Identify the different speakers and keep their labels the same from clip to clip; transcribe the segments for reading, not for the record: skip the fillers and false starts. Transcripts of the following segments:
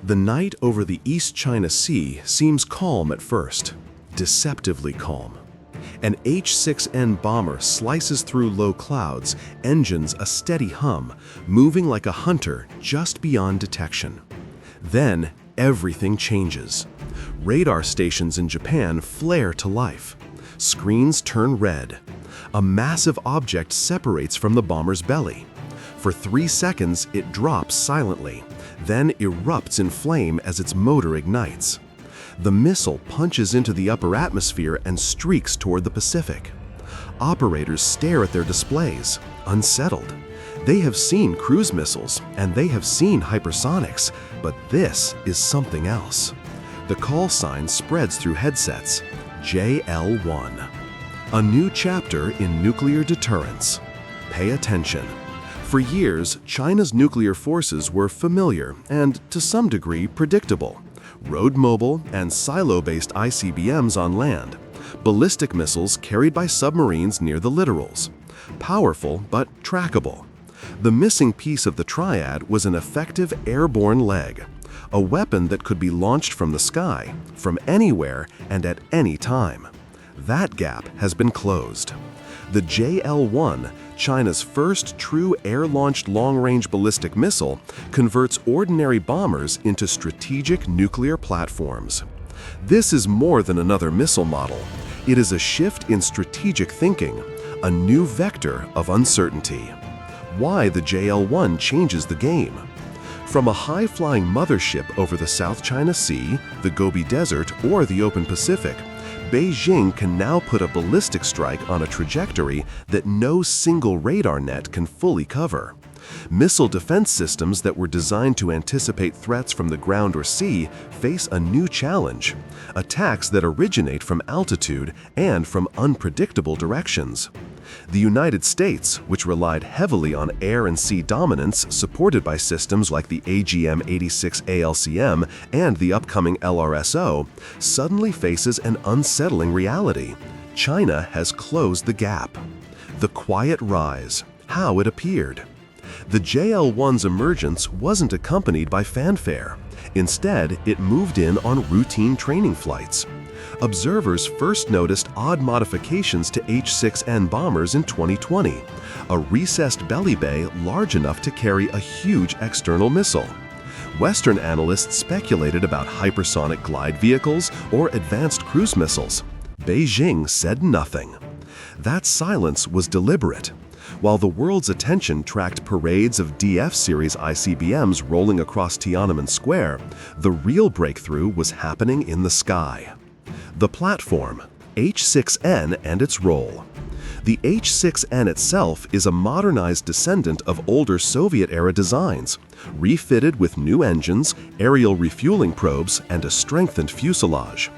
Speaker 1: The night over the East China Sea seems calm at first, deceptively calm. An H-6N bomber slices through low clouds, engines a steady hum, moving like a hunter just beyond detection. Then, everything changes. Radar stations in Japan flare to life. Screens turn red. A massive object separates from the bomber's belly. For 3 seconds, it drops silently, then erupts in flame as its motor ignites. The missile punches into the upper atmosphere and streaks toward the Pacific. Operators stare at their displays, unsettled. They have seen cruise missiles and they have seen hypersonics, but this is something else. The call sign spreads through headsets: JL-1. A new chapter in nuclear deterrence. Pay attention. For years, China's nuclear forces were familiar and, to some degree, predictable. Road mobile and silo-based ICBMs on land, ballistic missiles carried by submarines near the littorals. Powerful but trackable. The missing piece of the triad was an effective airborne leg, a weapon that could be launched from the sky, from anywhere and at any time. That gap has been closed. The JL-1, China's first true air-launched long-range ballistic missile, converts ordinary bombers into strategic nuclear platforms. This is more than another missile model. It is a shift in strategic thinking, a new vector of uncertainty. Why the JL-1 changes the game. From a high-flying mothership over the South China Sea, the Gobi Desert, or the open Pacific, Beijing can now put a ballistic strike on a trajectory that no single radar net can fully cover. Missile defense systems that were designed to anticipate threats from the ground or sea face a new challenge: attacks that originate from altitude and from unpredictable directions. The United States, which relied heavily on air and sea dominance supported by systems like the AGM-86 ALCM and the upcoming LRSO, suddenly faces an unsettling reality. China has closed the gap. The quiet rise, how it appeared. The JL-1's emergence wasn't accompanied by fanfare. Instead, it moved in on routine training flights. Observers first noticed odd modifications to H-6N bombers in 2020, a recessed belly bay large enough to carry a huge external missile. Western analysts speculated about hypersonic glide vehicles or advanced cruise missiles. Beijing said nothing. That silence was deliberate. While the world's attention tracked parades of DF-series ICBMs rolling across Tiananmen Square, the real breakthrough was happening in the sky. The platform, H-6N and its role. The H-6N itself is a modernized descendant of older Soviet-era designs, refitted with new engines, aerial refueling probes, and a strengthened fuselage.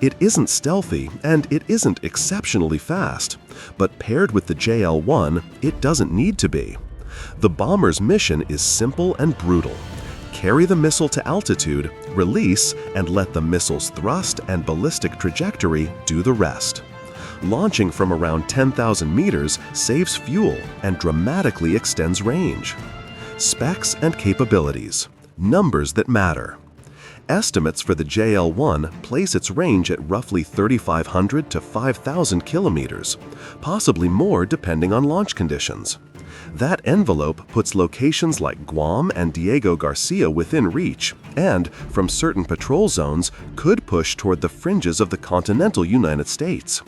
Speaker 1: It isn't stealthy and it isn't exceptionally fast, but paired with the JL-1, it doesn't need to be. The bomber's mission is simple and brutal. Carry the missile to altitude, release, and let the missile's thrust and ballistic trajectory do the rest. Launching from around 10,000 meters saves fuel and dramatically extends range. Specs and capabilities. Numbers that matter. Estimates for the JL-1 place its range at roughly 3,500 to 5,000 kilometers, possibly more depending on launch conditions. That envelope puts locations like Guam and Diego Garcia within reach, and, from certain patrol zones, could push toward the fringes of the continental United States.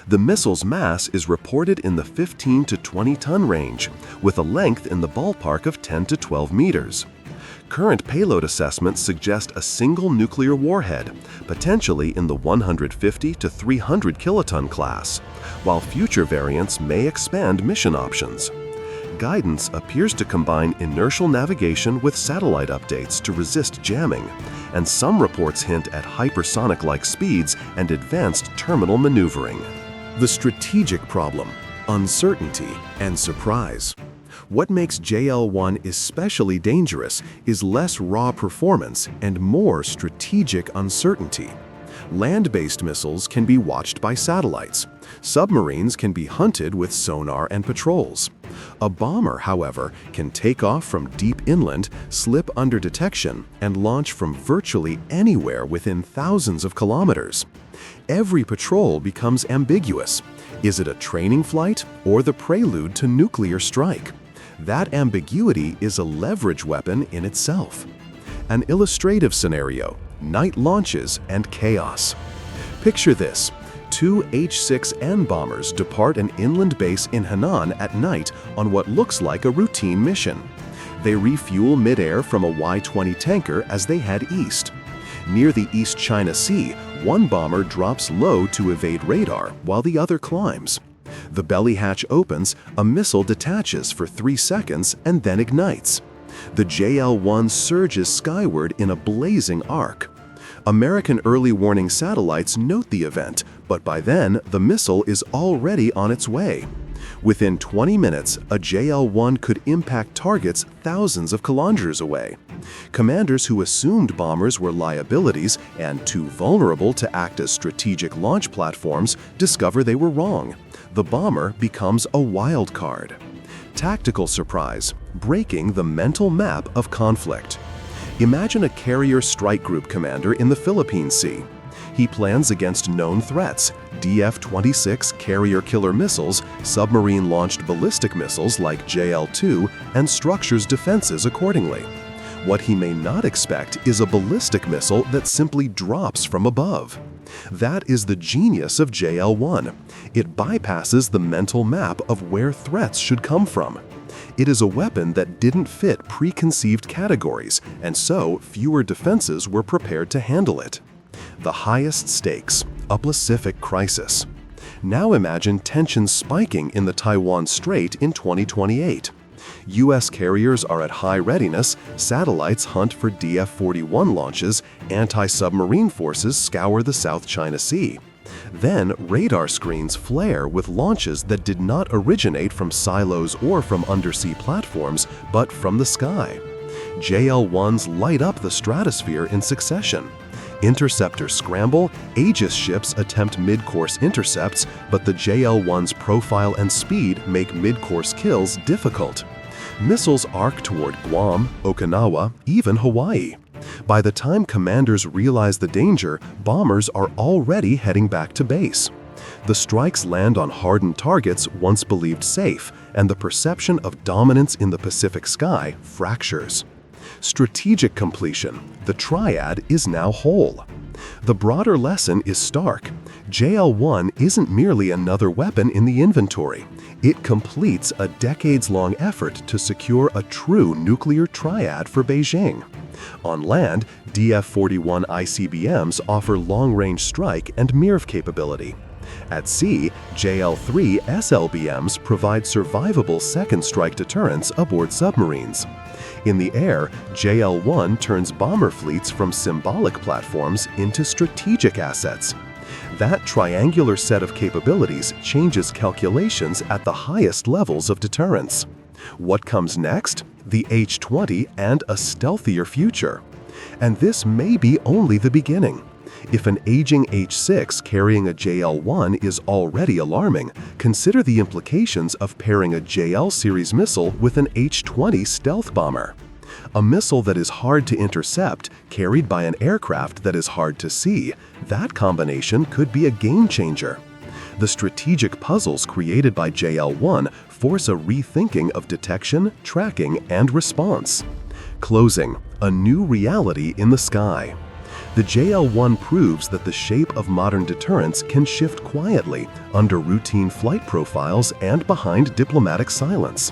Speaker 1: The missile's mass is reported in the 15 to 20-ton range, with a length in the ballpark of 10 to 12 meters. Current payload assessments suggest a single nuclear warhead, potentially in the 150 to 300 kiloton class, while future variants may expand mission options. Guidance appears to combine inertial navigation with satellite updates to resist jamming, and some reports hint at hypersonic-like speeds and advanced terminal maneuvering. The strategic problem: uncertainty and surprise. What makes JL-1 especially dangerous is less raw performance and more strategic uncertainty. Land-based missiles can be watched by satellites. Submarines can be hunted with sonar and patrols. A bomber, however, can take off from deep inland, slip under detection, and launch from virtually anywhere within thousands of kilometers. Every patrol becomes ambiguous. Is it a training flight or the prelude to nuclear strike? That ambiguity is a leverage weapon in itself. An illustrative scenario: night launches and chaos. Picture this. Two H-6N bombers depart an inland base in Henan at night on what looks like a routine mission. They refuel midair from a Y-20 tanker as they head east. Near the East China Sea, one bomber drops low to evade radar while the other climbs. The belly hatch opens, a missile detaches for 3 seconds and then ignites. The JL-1 surges skyward in a blazing arc. American early warning satellites note the event, but by then, the missile is already on its way. Within 20 minutes, a JL-1 could impact targets thousands of kilometers away. Commanders who assumed bombers were liabilities and too vulnerable to act as strategic launch platforms discover they were wrong. The bomber becomes a wild card. Tactical surprise, breaking the mental map of conflict. Imagine a carrier strike group commander in the Philippine Sea. He plans against known threats: DF-26 carrier-killer missiles, submarine-launched ballistic missiles like JL-2, and structures defenses accordingly. What he may not expect is a ballistic missile that simply drops from above. That is the genius of JL-1. It bypasses the mental map of where threats should come from. It is a weapon that didn't fit preconceived categories, and so fewer defenses were prepared to handle it. The highest stakes, a Pacific crisis. Now imagine tensions spiking in the Taiwan Strait in 2028. U.S. carriers are at high readiness, satellites hunt for DF-41 launches, anti-submarine forces scour the South China Sea. Then, radar screens flare with launches that did not originate from silos or from undersea platforms, but from the sky. JL-1s light up the stratosphere in succession. Interceptors scramble, Aegis ships attempt mid-course intercepts, but the JL-1's profile and speed make mid-course kills difficult. Missiles arc toward Guam, Okinawa, even Hawaii. By the time commanders realize the danger, bombers are already heading back to base. The strikes land on hardened targets once believed safe, and the perception of dominance in the Pacific sky fractures. Strategic completion, the triad, is now whole. The broader lesson is stark. JL-1 isn't merely another weapon in the inventory. It completes a decades-long effort to secure a true nuclear triad for Beijing. On land, DF-41 ICBMs offer long-range strike and MIRV capability. At sea, JL-3 SLBMs provide survivable second strike deterrence aboard submarines. In the air, JL-1 turns bomber fleets from symbolic platforms into strategic assets. That triangular set of capabilities changes calculations at the highest levels of deterrence. What comes next? The H-20 and a stealthier future. And this may be only the beginning. If an aging H-6 carrying a JL-1 is already alarming, consider the implications of pairing a JL-series missile with an H-20 stealth bomber. A missile that is hard to intercept, carried by an aircraft that is hard to see, that combination could be a game-changer. The strategic puzzles created by JL-1 force a rethinking of detection, tracking, and response. Closing, a new reality in the sky. The JL-1 proves that the shape of modern deterrence can shift quietly, under routine flight profiles and behind diplomatic silence.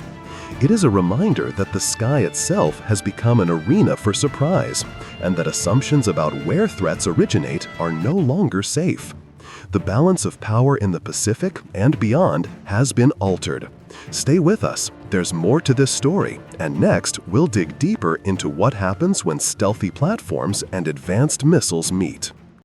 Speaker 1: It is a reminder that the sky itself has become an arena for surprise, and that assumptions about where threats originate are no longer safe. The balance of power in the Pacific and beyond has been altered. Stay with us, there's more to this story, and next we'll dig deeper into what happens when stealthy platforms and advanced missiles meet.